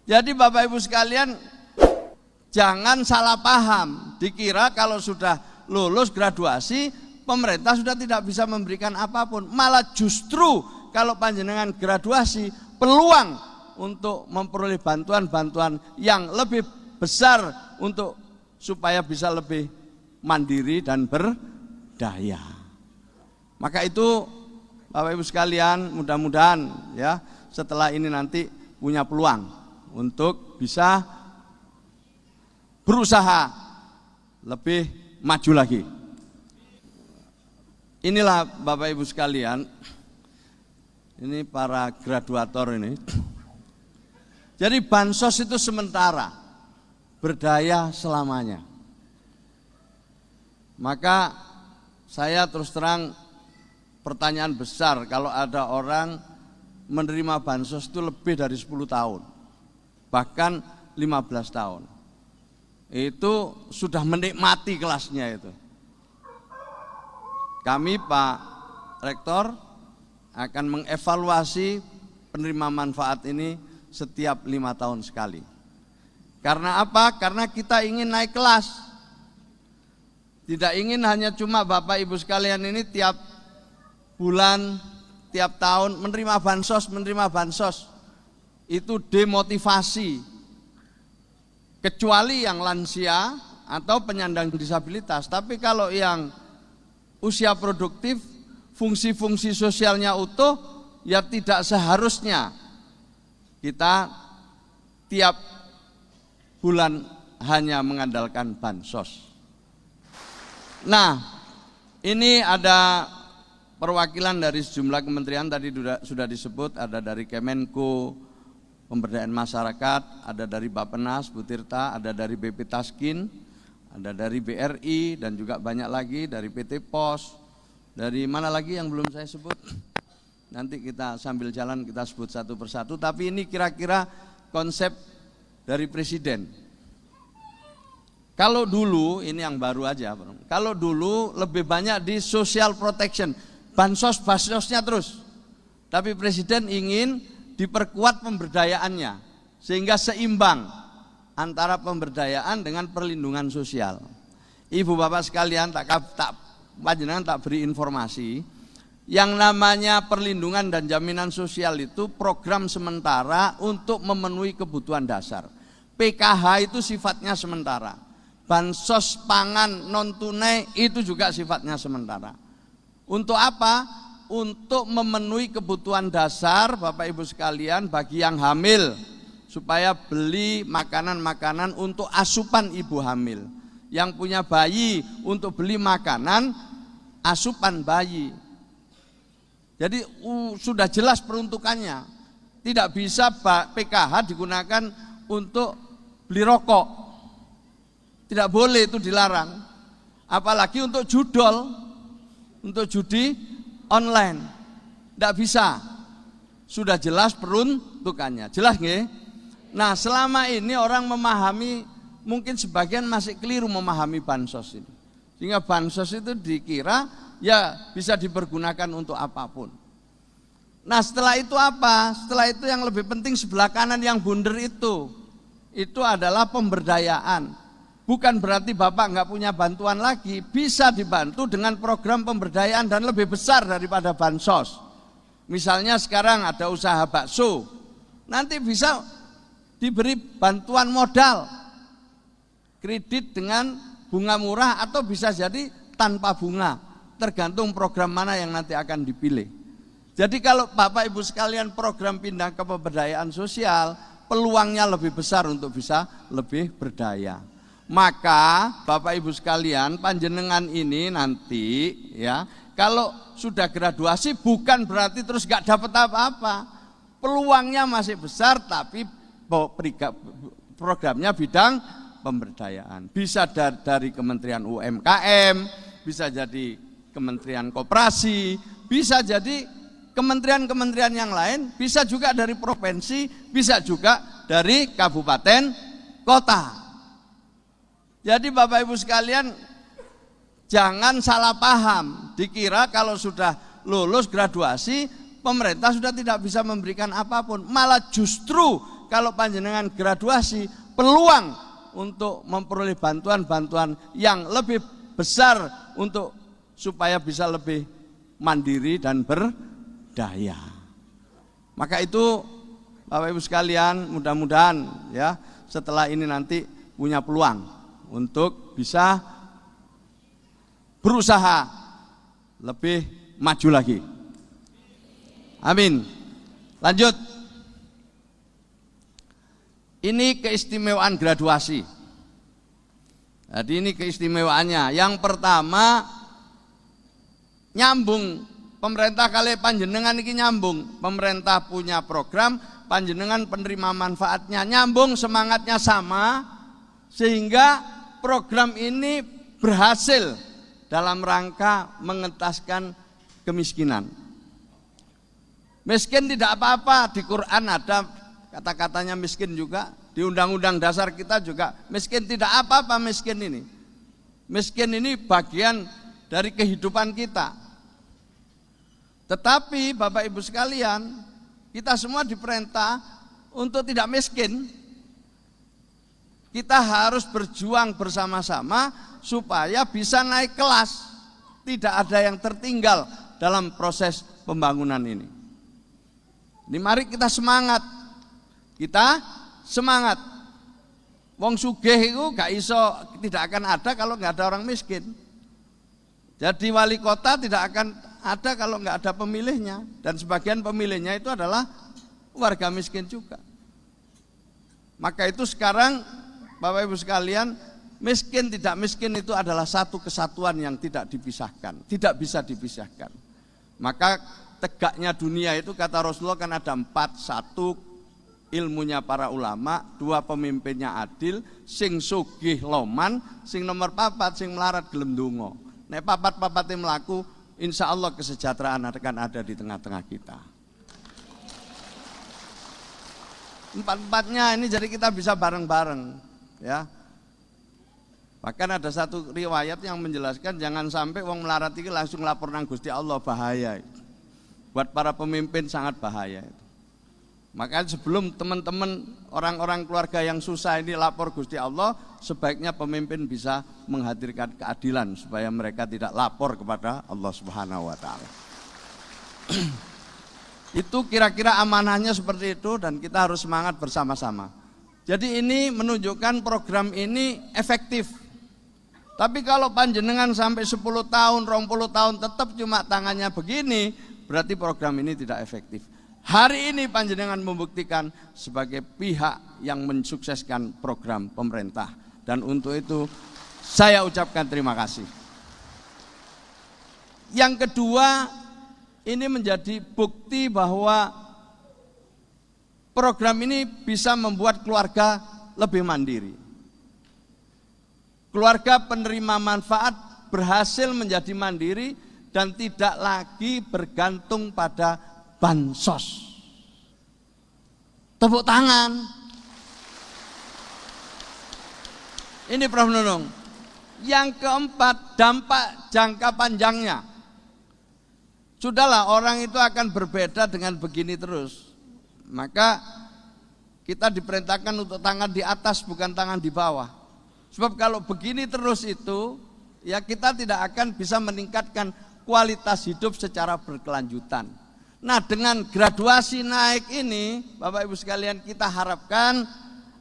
Jadi Bapak Ibu sekalian, jangan salah paham, dikira kalau sudah lulus graduasi pemerintah sudah tidak bisa memberikan apapun. Malah justru kalau panjenengan graduasi, peluang untuk memperoleh bantuan-bantuan yang lebih besar untuk supaya bisa lebih mandiri dan berdaya. Maka itu Bapak Ibu sekalian, mudah-mudahan ya setelah ini nanti punya peluang untuk bisa berusaha lebih maju lagi. Inilah Bapak Ibu sekalian, ini para graduator ini. Jadi bansos itu sementara, berdaya selamanya. Maka saya terus terang, pertanyaan besar kalau ada orang menerima bansos itu lebih dari 10 tahun, bahkan 15 tahun. Itu sudah menikmati kelasnya itu. Kami Pak Rektor akan mengevaluasi penerima manfaat ini setiap 5 tahun sekali. Karena apa? Karena kita ingin naik kelas. Tidak ingin hanya cuma Bapak Ibu sekalian ini tiap bulan, tiap tahun menerima bansos. Itu demotivasi. Kecuali yang lansia atau penyandang disabilitas. Tapi kalau yang usia produktif, fungsi-fungsi sosialnya utuh, ya tidak seharusnya kita tiap bulan hanya mengandalkan bansos. Nah, ini ada perwakilan dari sejumlah kementerian, tadi sudah disebut, ada dari Kemenko Pemberdayaan Masyarakat, ada dari Bappenas, Bu Tirta, ada dari BP Taskin, ada dari BRI, dan juga banyak lagi dari PT POS, dari mana lagi yang belum saya sebut, nanti kita sambil jalan kita sebut satu persatu, tapi ini kira-kira konsep dari Presiden. Kalau dulu, ini yang baru aja, kalau dulu lebih banyak di social protection, bansos-bansosnya terus, tapi Presiden ingin diperkuat pemberdayaannya, sehingga seimbang antara pemberdayaan dengan perlindungan sosial. Ibu bapak sekalian, panjenengan tak beri informasi, yang namanya perlindungan dan jaminan sosial itu program sementara untuk memenuhi kebutuhan dasar. PKH itu sifatnya sementara. Bansos pangan non tunai itu juga sifatnya sementara. Untuk apa? Untuk memenuhi kebutuhan dasar Bapak Ibu sekalian bagi yang hamil, supaya beli makanan-makanan untuk asupan ibu hamil. Yang punya bayi untuk beli makanan asupan bayi. Jadi sudah jelas peruntukannya. Tidak bisa PKH digunakan untuk beli rokok. Tidak boleh, itu dilarang. Apalagi untuk judol, untuk judi online, tidak bisa. Sudah jelas peruntukannya, jelas nggih? Nah, selama ini orang memahami, mungkin sebagian masih keliru memahami bansos ini, sehingga bansos itu dikira ya bisa dipergunakan untuk apapun. Nah, setelah itu apa? Setelah itu yang lebih penting sebelah kanan yang bundar itu adalah pemberdayaan. Bukan berarti Bapak nggak punya bantuan lagi, bisa dibantu dengan program pemberdayaan dan lebih besar daripada bansos. Misalnya sekarang ada usaha bakso, nanti bisa diberi bantuan modal, kredit dengan bunga murah atau bisa jadi tanpa bunga, tergantung program mana yang nanti akan dipilih. Jadi kalau Bapak Ibu sekalian program pindah ke pemberdayaan sosial, peluangnya lebih besar untuk bisa lebih berdaya. Maka Bapak Ibu sekalian, panjenengan ini nanti ya, kalau sudah graduasi bukan berarti terus gak dapat apa-apa. Peluangnya masih besar, tapi programnya bidang pemberdayaan. Bisa dari Kementerian UMKM, bisa jadi Kementerian Koperasi, bisa jadi kementerian-kementerian yang lain, bisa juga dari provinsi, bisa juga dari kabupaten kota. Jadi Bapak Ibu sekalian, jangan salah paham, dikira kalau sudah lulus graduasi pemerintah sudah tidak bisa memberikan apapun. Malah justru kalau panjenengan graduasi, peluang untuk memperoleh bantuan-bantuan yang lebih besar untuk supaya bisa lebih mandiri dan berdaya. Maka itu Bapak Ibu sekalian, mudah-mudahan ya setelah ini nanti punya peluang untuk bisa berusaha lebih maju lagi. Amin. Lanjut. Ini keistimewaan graduasi. Jadi ini keistimewaannya. Yang pertama, nyambung. Pemerintah kali panjenengan ini nyambung. Pemerintah punya program, panjenengan penerima manfaatnya nyambung, semangatnya sama, sehingga program ini berhasil dalam rangka mengentaskan kemiskinan. Miskin tidak apa-apa, di Quran ada kata-katanya miskin juga, di Undang-Undang Dasar kita juga miskin tidak apa-apa miskin ini. Miskin ini bagian dari kehidupan kita. Tetapi Bapak Ibu sekalian, kita semua diperintah untuk tidak miskin. Kita harus berjuang bersama-sama supaya bisa naik kelas. Tidak ada yang tertinggal dalam proses pembangunan ini. Ini mari kita semangat. Kita semangat. Wong sugih itu gak iso, tidak akan ada kalau nggak ada orang miskin. Jadi wali kota tidak akan ada kalau nggak ada pemilihnya, dan sebagian pemilihnya itu adalah warga miskin juga. Maka itu sekarang Bapak Ibu sekalian, miskin tidak miskin itu adalah satu kesatuan yang tidak dipisahkan, tidak bisa dipisahkan. Maka tegaknya dunia itu kata Rasulullah kan ada 4, 1 ilmunya para ulama, 2 pemimpinnya adil, sing sugih loman, sing nomor 4 sing melarat gelem donga. Nek papat-papate mlaku, insya Allah kesejahteraan akan ada di tengah-tengah kita. 4-4-nya ini jadi kita bisa bareng-bareng, ya. Bahkan ada satu riwayat yang menjelaskan jangan sampai wong melarat itu langsung lapor nang Gusti Allah, bahaya. Buat para pemimpin sangat bahaya itu. Maka sebelum teman-teman orang-orang keluarga yang susah ini lapor Gusti Allah, sebaiknya pemimpin bisa menghadirkan keadilan supaya mereka tidak lapor kepada Allah Subhanahu wa taala. Itu kira-kira amanahnya seperti itu, dan kita harus semangat bersama-sama. Jadi ini menunjukkan program ini efektif. Tapi kalau panjenengan sampai 10 tahun, 20 tahun tetap cuma tangannya begini, berarti program ini tidak efektif. Hari ini panjenengan membuktikan sebagai pihak yang mensukseskan program pemerintah, dan untuk itu saya ucapkan terima kasih. Yang kedua, ini menjadi bukti bahwa program ini bisa membuat keluarga lebih mandiri. Keluarga penerima manfaat berhasil menjadi mandiri dan tidak lagi bergantung pada bansos. Tepuk tangan. Ini Prof. Nunung. Yang keempat, dampak jangka panjangnya. Sudahlah, orang itu akan berbeda dengan begini terus. Maka kita diperintahkan untuk tangan di atas, bukan tangan di bawah. Sebab kalau begini terus itu, ya kita tidak akan bisa meningkatkan kualitas hidup secara berkelanjutan. Nah, dengan graduasi naik ini, Bapak Ibu sekalian, kita harapkan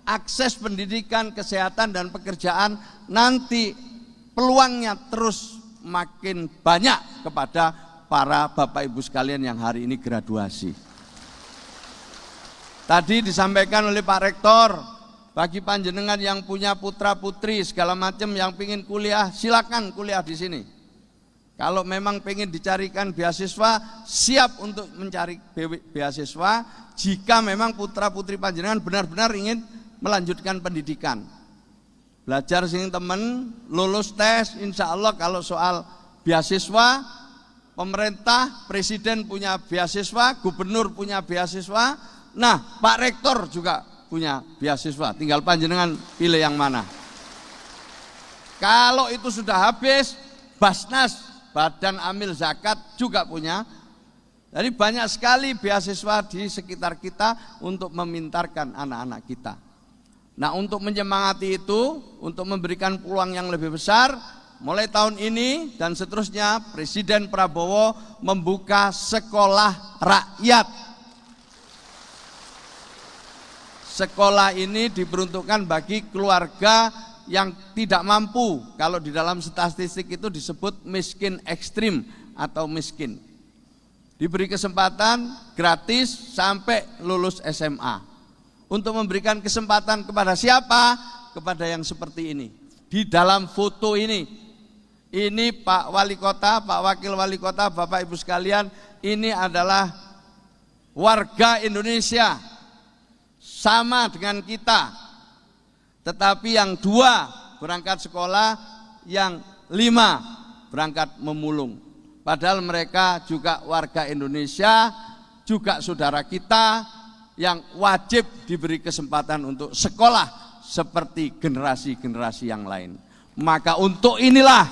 akses pendidikan, kesehatan, dan pekerjaan nanti peluangnya terus makin banyak kepada para Bapak Ibu sekalian yang hari ini graduasi. Tadi disampaikan oleh Pak Rektor, bagi panjenengan yang punya putra putri segala macam yang pingin kuliah, silakan kuliah di sini. Kalau memang pengen dicarikan beasiswa, siap untuk mencari beasiswa. Jika memang putra putri panjenengan benar-benar ingin melanjutkan pendidikan, belajar sing temen, lulus tes, insya Allah kalau soal beasiswa, pemerintah, presiden punya beasiswa, gubernur punya beasiswa. Nah, Pak Rektor juga punya beasiswa, tinggal panjenengan pilih yang mana. Kalau itu sudah habis, Basnas, Badan Amil Zakat juga punya Jadi banyak sekali beasiswa di sekitar kita untuk memintarkan anak-anak kita. Nah, untuk menyemangati itu, untuk memberikan peluang yang lebih besar, mulai tahun ini dan seterusnya Presiden Prabowo membuka sekolah rakyat. Sekolah ini diperuntukkan bagi keluarga yang tidak mampu. Kalau di dalam statistik itu disebut miskin ekstrim atau miskin. Diberi kesempatan gratis sampai lulus SMA. Untuk memberikan kesempatan kepada siapa? Kepada yang seperti ini. Di dalam foto ini Pak Wali Kota, Pak Wakil Wali Kota, Bapak Ibu sekalian, ini adalah warga Indonesia, sama dengan kita. Tetapi yang 2 berangkat sekolah, yang 5 berangkat memulung. Padahal mereka juga warga Indonesia, juga saudara kita, yang wajib diberi kesempatan untuk sekolah seperti generasi-generasi yang lain. Maka untuk inilah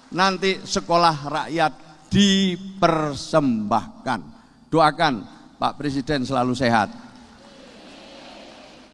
nanti sekolah rakyat dipersembahkan. Doakan Pak Presiden selalu sehat.